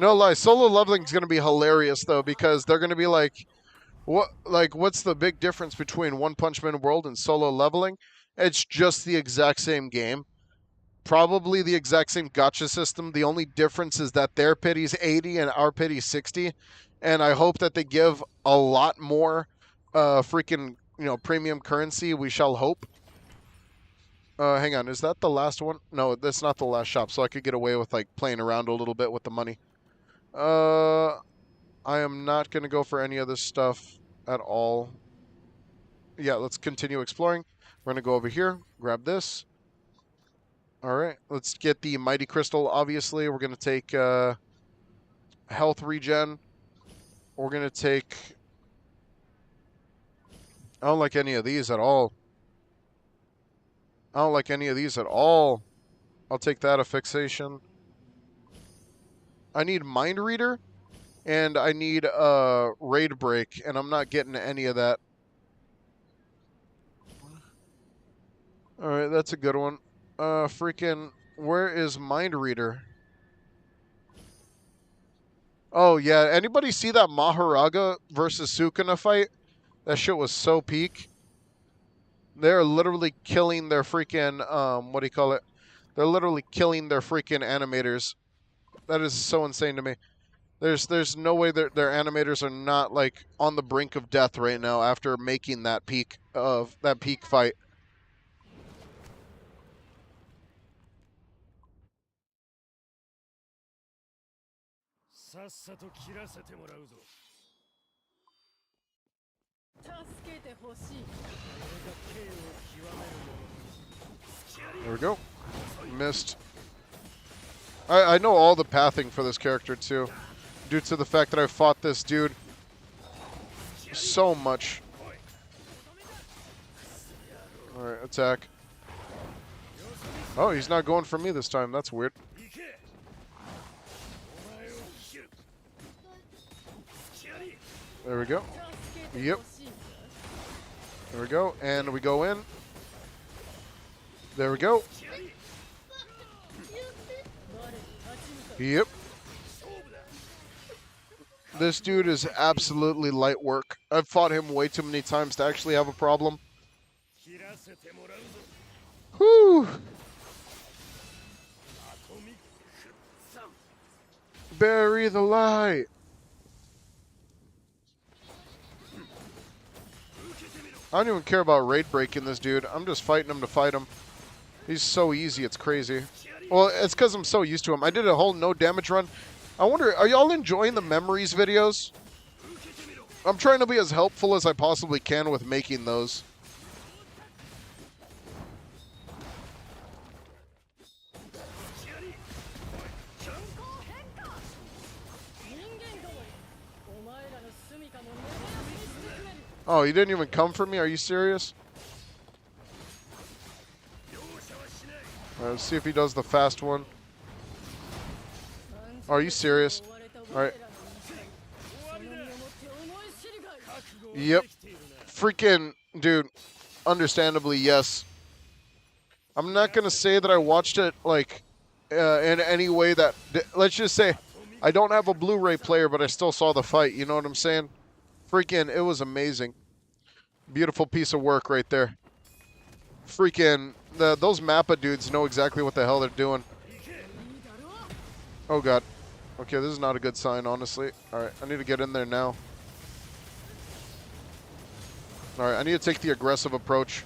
No lie, solo leveling is going to be hilarious though, because they're going to be like, what's the big difference between One Punch Man World and solo leveling? It's just the exact same game, probably the exact same gacha system. The only difference is that their pity's 80 and our pity's 60, and I hope that they give a lot more, freaking, you know, premium currency. We shall hope. Hang on, is that the last one? No, that's not the last shop, so I could get away with like playing around a little bit with the money. I am not going to go for any of this stuff at all. Yeah, let's continue exploring. We're going to go over here, grab this. All right, let's get the Mighty Crystal, obviously. We're going to take health regen. We're going to take... I don't like any of these at all. I don't like any of these at all. I'll take that, a fixation. I need Mind Reader, and I need Raid Break, and I'm not getting any of that. Alright, that's a good one. Freaking, where is Mind Reader? Oh, yeah, anybody see that Maharaga versus Sukuna fight? That shit was so peak. They're literally killing their freaking, what do you call it? They're literally killing their freaking animators. That is so insane to me. There's no way their animators are not like on the brink of death right now after making that peak fight. There we go. Missed. I know all the pathing for this character too, due to the fact that I fought this dude so much. Alright, attack. Oh, he's not going for me this time. That's weird. There we go. Yep. There we go. And we go in. There we go. Yep. This dude is absolutely light work. I've fought him way too many times to actually have a problem. Whew. Bury the light. I don't even care about raid breaking this dude. I'm just fighting him to fight him. He's so easy, it's crazy. Well, it's because I'm so used to him. I did a whole no damage run. I wonder, are y'all enjoying the memories videos? I'm trying to be as helpful as I possibly can with making those. Oh, you didn't even come for me? Are you serious? Alright, let's see if he does the fast one. Oh, are you serious? Alright. Yep. Freaking, dude. Understandably, yes. I'm not going to say that I watched it, like, in any way that... Let's just say, I don't have a Blu-ray player, but I still saw the fight. You know what I'm saying? Freaking, it was amazing. Beautiful piece of work right there. Freaking, those Mappa dudes know exactly what the hell they're doing. Oh, God. Okay, this is not a good sign, honestly. Alright, I need to get in there now. Alright, I need to take the aggressive approach.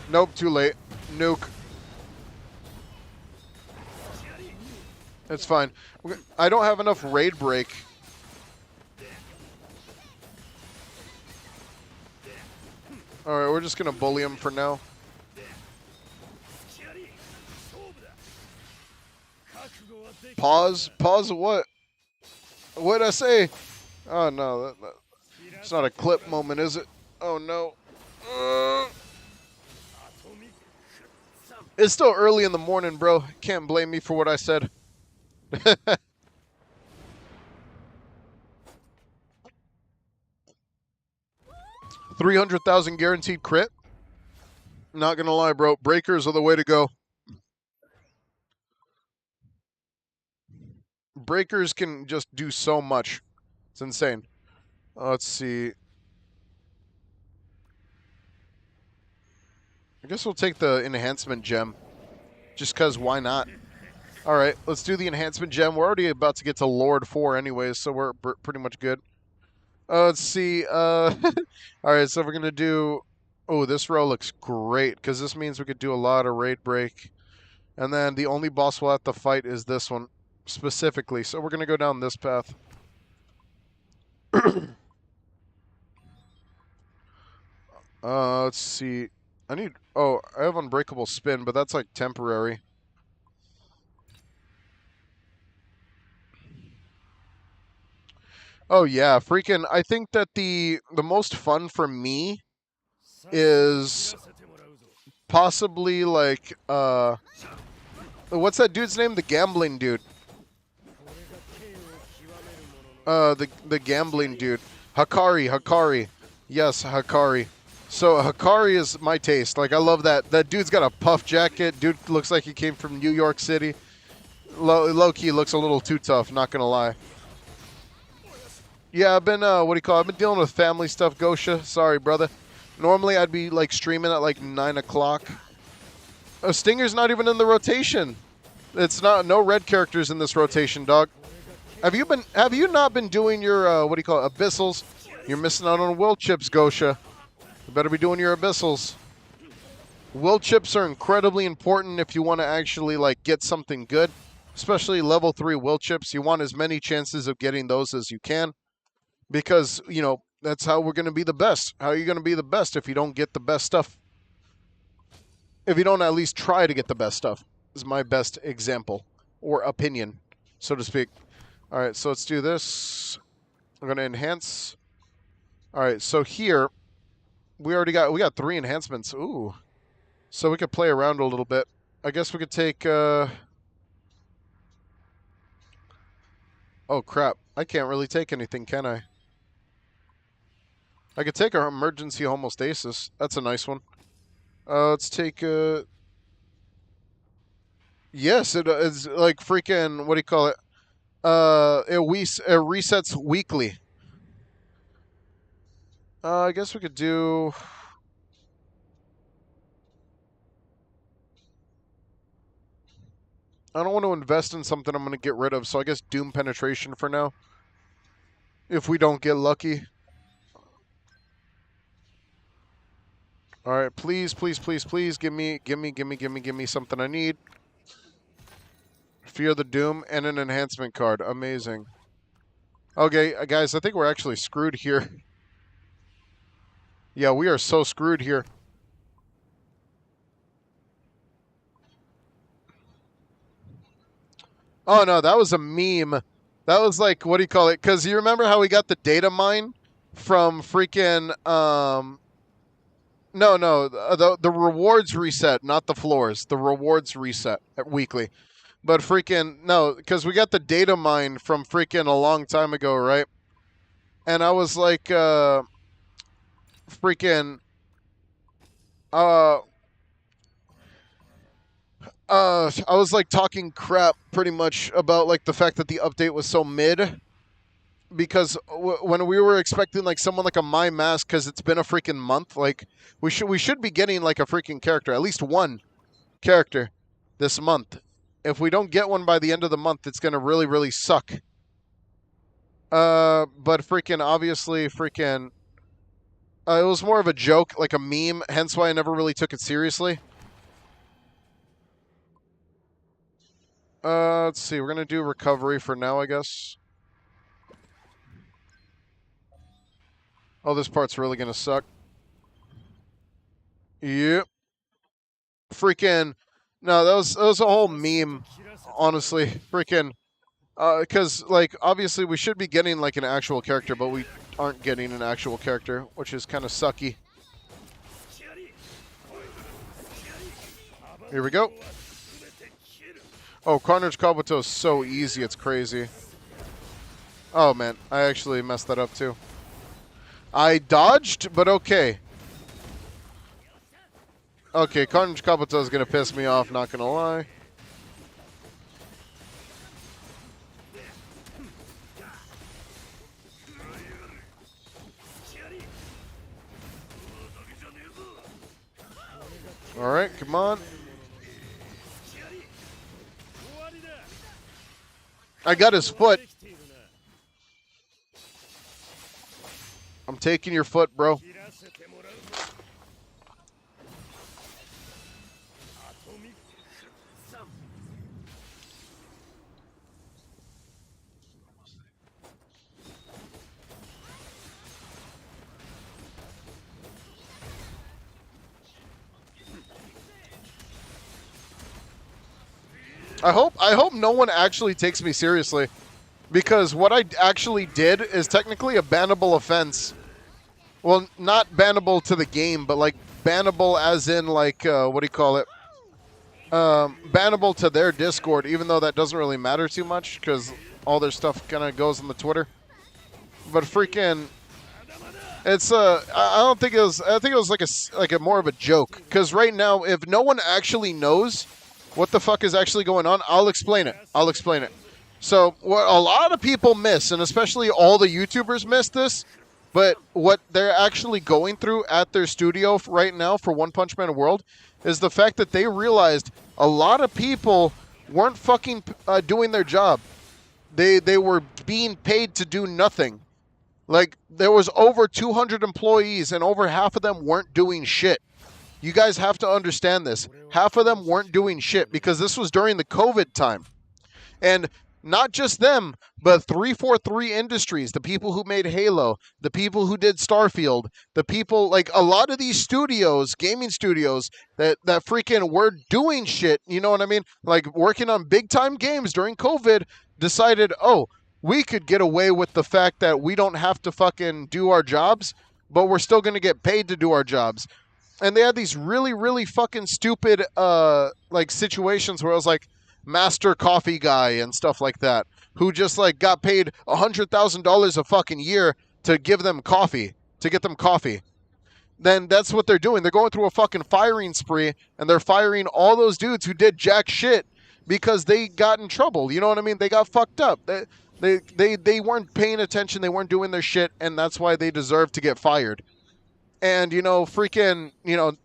Nope, too late. Nuke. It's fine. I don't have enough raid break. Alright, we're just gonna bully him for now. Pause? Pause what? What'd I say? Oh no, it's not a clip moment, is it? Oh no. It's still early in the morning, bro. Can't blame me for what I said. 300,000 guaranteed crit. Not gonna lie, bro. Breakers are the way to go. Breakers can just do so much. It's insane. Let's see. I guess we'll take the enhancement gem. Just because, why not? Alright, let's do the enhancement gem. We're already about to get to Lord 4 anyways, so we're pretty much good. Let's see. Alright, so we're going to do... Oh, this row looks great, because this means we could do a lot of raid break. And then the only boss we'll have to fight is this one, specifically. So we're going to go down this path. Let's see. I need... Oh, I have Unbreakable Spin, but that's like temporary. Oh yeah, freaking! I think that the most fun for me is possibly like what's that dude's name? The gambling dude. The gambling dude. Hakari. Yes, Hakari. So Hakari is my taste. Like I love that. That dude's got a puff jacket. Dude looks like he came from New York City. Low key looks a little too tough. Not gonna lie. Yeah, I've been, I've been dealing with family stuff, Gosha. Sorry, brother. Normally, I'd be, like, streaming at, like, 9 o'clock. Oh, Stinger's not even in the rotation. It's not, no red characters in this rotation, dog. Have you not been doing your, abyssals? You're missing out on will chips, Gosha. You better be doing your abyssals. Will chips are incredibly important if you want to actually, like, get something good. Especially level 3 will chips. You want as many chances of getting those as you can. Because, you know, that's how we're going to be the best. How are you going to be the best if you don't get the best stuff? If you don't at least try to get the best stuff, is my best example or opinion, so to speak. All right, so let's do this. I'm going to enhance. All right, so here we got 3 enhancements. Ooh. So we could play around a little bit. I guess we could take oh crap. I can't really take anything, can I? I could take our emergency homostasis. That's a nice one. Let's take yes, it is like freaking, what do you call it? it resets weekly. I guess we could do. I don't want to invest in something I'm going to get rid of, so I guess Doom Penetration for now. If we don't get lucky. All right, please, please, please, please, give me something I need. Fear the Doom and an enhancement card. Amazing. Okay, guys, I think we're actually screwed here. Yeah, we are so screwed here. Oh, no, that was a meme. That was like, what do you call it? Because you remember how we got the data mine from freaking, no, the rewards reset, not the floors. The rewards reset weekly. But freaking, no, because we got the data mine from freaking a long time ago, right? And I was like, freaking, uh, I was like talking crap pretty much about like the fact that the update was so mid because when we were expecting like someone like a My Mask because it's been a freaking month, like we should be getting like a freaking character, at least one character this month. If we don't get one by the end of the month, it's gonna really really suck. But freaking obviously freaking it was more of a joke, like a meme, hence why I never really took it seriously. Let's see. We're gonna do recovery for now, I guess. Oh, this part's really gonna suck. Yep. Freaking. No, that was a whole meme. Honestly, freaking. Because like obviously we should be getting like an actual character, but we aren't getting an actual character, which is kind of sucky. Here we go. Oh, Carnage Kabuto is so easy, it's crazy. Oh man, I actually messed that up too. I dodged, but okay. Okay, Carnage Kabuto is gonna piss me off, not gonna lie. Alright, come on. I got his foot. I'm taking your foot, bro. I hope no one actually takes me seriously, because what I actually did is technically a bannable offense. Well, not bannable to the game, but like bannable as in like what do you call it? Bannable to their Discord, even though that doesn't really matter too much because all their stuff kind of goes on the Twitter. But freaking, it's I don't think it was. I think it was like a more of a joke, because right now, if no one actually knows what the fuck is actually going on, I'll explain it. I'll explain it. So what a lot of people miss, and especially all the YouTubers miss this, but what they're actually going through at their studio right now for One Punch Man World is the fact that they realized a lot of people weren't fucking doing their job. They were being paid to do nothing. Like, there was over 200 employees, and over half of them weren't doing shit. You guys have to understand this. Half of them weren't doing shit because this was during the COVID time. And not just them, but 343 Industries, the people who made Halo, the people who did Starfield, the people, like a lot of these studios, gaming studios, that freaking were doing shit, you know what I mean? Like working on big time games during COVID, decided, oh, we could get away with the fact that we don't have to fucking do our jobs, but we're still going to get paid to do our jobs. And they had these really, really fucking stupid like situations where it was like master coffee guy and stuff like that, who just like got paid $100,000 a fucking year to give them coffee, to get them coffee. Then that's what they're doing. They're going through a fucking firing spree, and they're firing all those dudes who did jack shit because they got in trouble. You know what I mean? They got fucked up. They weren't paying attention. They weren't doing their shit, and that's why they deserve to get fired. And freaking,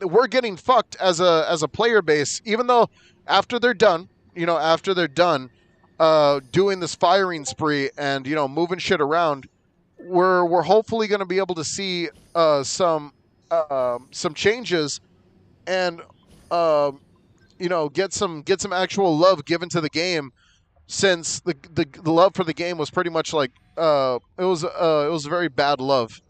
we're getting fucked as a player base, even though after they're done, after they're done doing this firing spree and moving shit around, we're hopefully going to be able to see some changes and get some actual love given to the game, since the love for the game was pretty much like it was very bad love.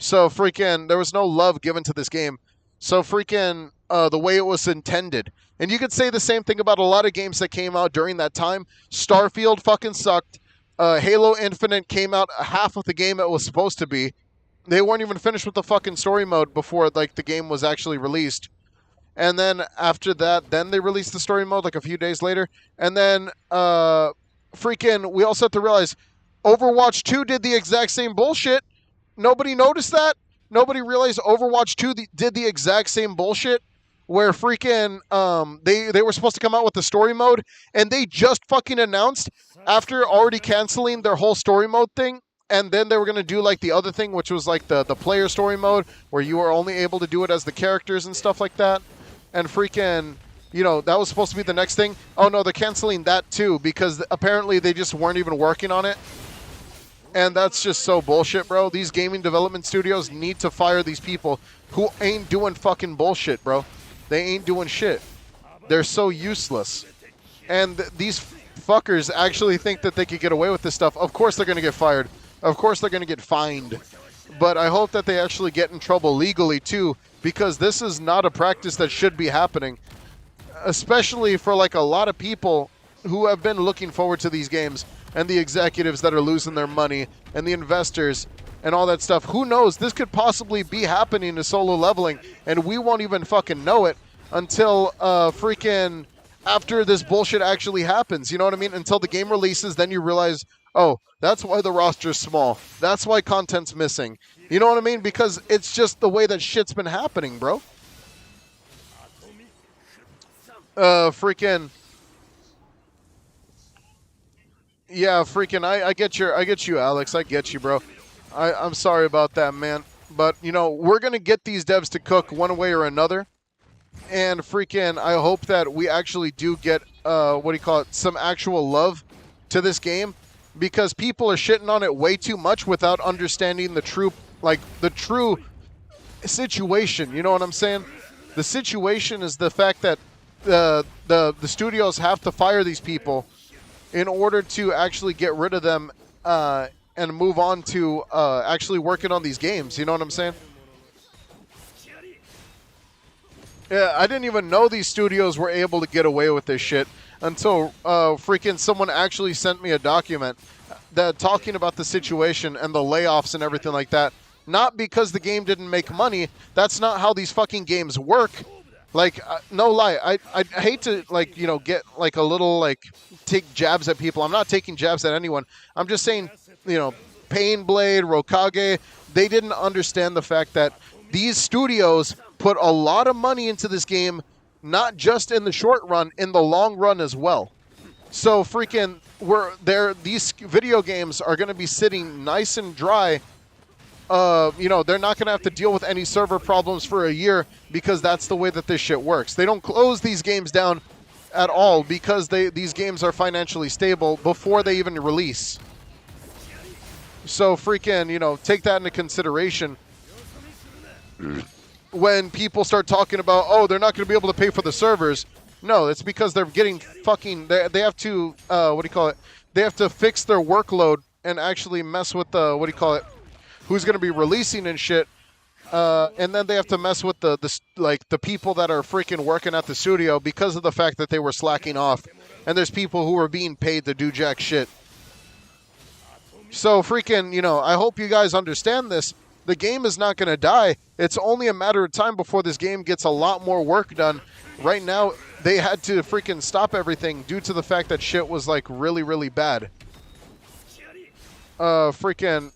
So freaking, there was no love given to this game. So freaking, the way it was intended. And you could say the same thing about a lot of games that came out during that time. Starfield fucking sucked. Halo Infinite came out half of the game it was supposed to be. They weren't even finished with the fucking story mode before like the game was actually released. And then after that, then they released the story mode like a few days later. And then freaking, we also have to realize Overwatch 2 did the exact same bullshit. Nobody noticed that. Nobody realized Overwatch 2 did the exact same bullshit, where freaking they were supposed to come out with the story mode, and they just fucking announced after already canceling their whole story mode thing, and then they were going to do like the other thing, which was like the player story mode, where you were only able to do it as the characters and stuff like that. And freaking, that was supposed to be the next thing. Oh no, they're canceling that too, because apparently they just weren't even working on it. And that's just so bullshit, bro. These gaming development studios need to fire these people who ain't doing fucking bullshit, bro. They ain't doing shit. They're so useless. And these fuckers actually think that they could get away with this stuff. Of course they're going to get fired. Of course they're going to get fined. But I hope that they actually get in trouble legally, too, because this is not a practice that should be happening. Especially for, like, a lot of people who have been looking forward to these games, and the executives that are losing their money, and the investors, and all that stuff. Who knows? This could possibly be happening to Solo Leveling, and we won't even fucking know it until freaking after this bullshit actually happens. You know what I mean? Until the game releases, then you realize, oh, that's why the roster's small. That's why content's missing. You know what I mean? Because it's just the way that shit's been happening, bro. Freaking... Yeah, freaking, I get you, Alex. I get you, bro. I'm sorry about that, man. But, we're going to get these devs to cook one way or another. And freaking, I hope that we actually do get, some actual love to this game. Because people are shitting on it way too much without understanding the true situation. You know what I'm saying? The situation is the fact that the studios have to fire these people in order to actually get rid of them and move on to actually working on these games. You know what I'm saying? Yeah, I didn't even know these studios were able to get away with this shit until freaking someone actually sent me a document that talking about the situation and the layoffs and everything like that. Not because the game didn't make money. That's not how these fucking games work. Like, no lie, I hate to, like, get, like, a little, like, take jabs at people. I'm not taking jabs at anyone. I'm just saying, Pain Blade, Rokage, they didn't understand the fact that these studios put a lot of money into this game, not just in the short run, in the long run as well. So, freaking, these video games are going to be sitting nice and dry. They're not going to have to deal with any server problems for a year because that's the way that this shit works. They don't close these games down at all because these games are financially stable before they even release. So freaking, take that into consideration when people start talking about, oh, they're not going to be able to pay for the servers. No, it's because they're getting fucking, they have to, They have to fix their workload and actually mess with the, who's going to be releasing and shit. And then they have to mess with the people that are freaking working at the studio because of the fact that they were slacking off. And there's people who are being paid to do jack shit. So freaking, I hope you guys understand this. The game is not going to die. It's only a matter of time before this game gets a lot more work done. Right now, they had to freaking stop everything due to the fact that shit was like really, really bad. Freaking,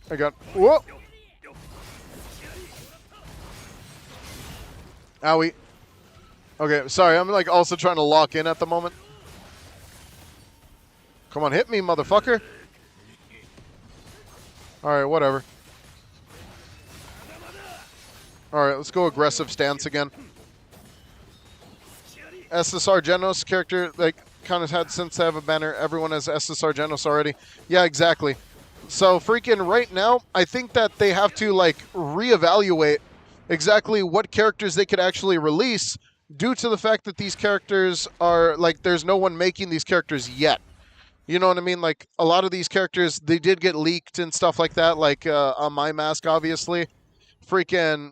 I got, whoa. Owie. Okay, sorry, I'm like also trying to lock in at the moment. Come on, hit me, motherfucker. Alright, whatever. Alright, let's go aggressive stance again. SSR Genos character, like, kind of had since they have a banner. Everyone has SSR Genos already. Yeah, exactly. So freaking right now, I think that they have to like reevaluate exactly what characters they could actually release due to the fact that these characters are like there's no one making these characters yet. You know what I mean? Like a lot of these characters, they did get leaked and stuff like that. Like on My Mask, obviously, freaking,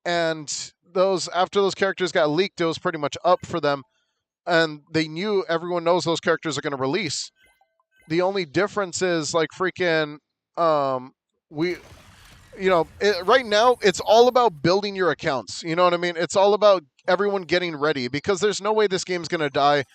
and those after those characters got leaked, it was pretty much up for them, and they knew everyone knows those characters are going to release. The only difference is like freaking, we right now it's all about building your accounts. You know what I mean? It's all about everyone getting ready because there's no way this game's gonna die.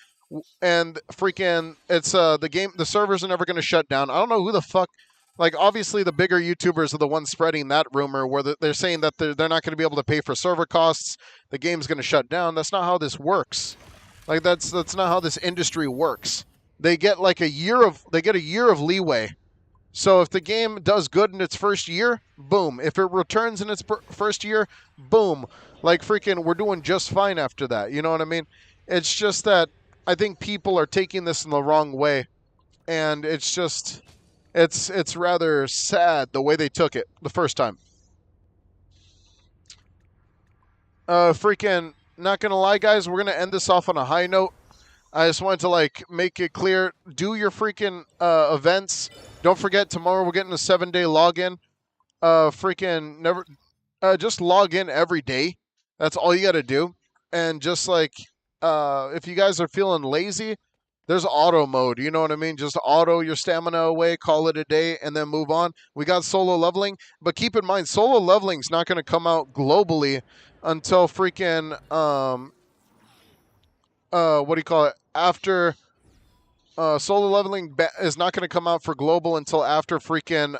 And freaking, it's the servers are never gonna shut down. I don't know who the fuck. Like obviously the bigger YouTubers are the ones spreading that rumor where they're saying that they're not going to be able to pay for server costs. The game's going to shut down. That's not how this works. Like that's not how this industry works. They get like a year of leeway. So if the game does good in its first year, boom. If it returns in its first year, boom. Like freaking, we're doing just fine after that. You know what I mean? It's just that I think people are taking this in the wrong way, and it's just it's rather sad the way they took it the first time. Freaking, not gonna lie, guys, we're gonna end this off on a high note. I just wanted to like make it clear. Do your freaking events. Don't forget tomorrow we're getting a 7-day login. Freaking never. Just log in every day. That's all you got to do. And just like if you guys are feeling lazy, there's auto mode. You know what I mean? Just auto your stamina away, call it a day, and then move on. We got solo leveling, but keep in mind, solo leveling's not going to come out globally until freaking what do you call it? After solo leveling is not going to come out for global until after freaking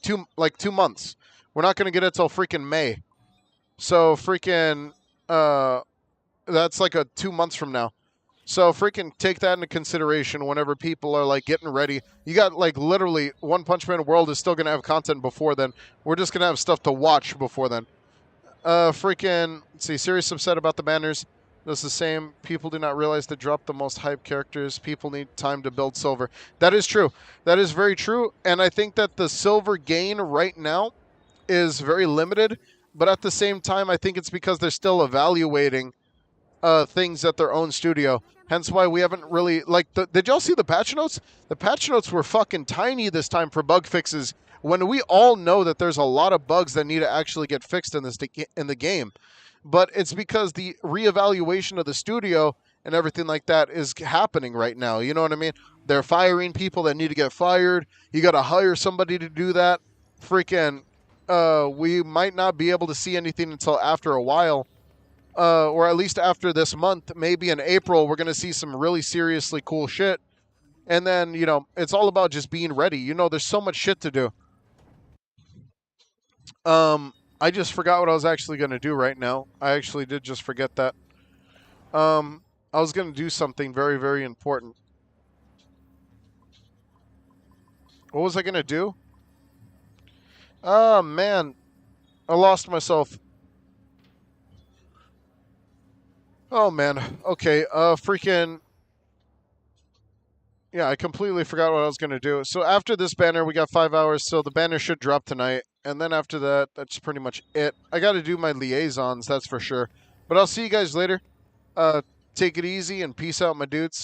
2 months. We're not going to get it till freaking May. So freaking that's like a 2 months from now. So freaking take that into consideration whenever people are like getting ready. You got like literally One Punch Man World is still going to have content before then. We're just going to have stuff to watch before then. Freaking, let's see, serious upset about the banners. That's the same. People do not realize to drop the most hype characters. People need time to build silver. That is true. That is very true. And I think that the silver gain right now is very limited. But at the same time, I think it's because they're still evaluating things at their own studio. Hence why we haven't really like. Did y'all see the patch notes? The patch notes were fucking tiny this time for bug fixes. When we all know that there's a lot of bugs that need to actually get fixed in the game, but it's because the reevaluation of the studio and everything like that is happening right now. You know what I mean? They're firing people that need to get fired. You got to hire somebody to do that. Freaking, we might not be able to see anything until after a while. Or at least after this month, maybe in April, we're going to see some really seriously cool shit. And then, it's all about just being ready. There's so much shit to do. I just forgot what I was actually going to do right now. I actually did just forget that. I was going to do something very, very important. What was I going to do? Oh, man. I lost myself. Oh, man. Okay, freaking... Yeah, I completely forgot what I was going to do. So after this banner, we got 5 hours, so the banner should drop tonight. And then after that, that's pretty much it. I got to do my liaisons, that's for sure. But I'll see you guys later. Take it easy and peace out, my dudes.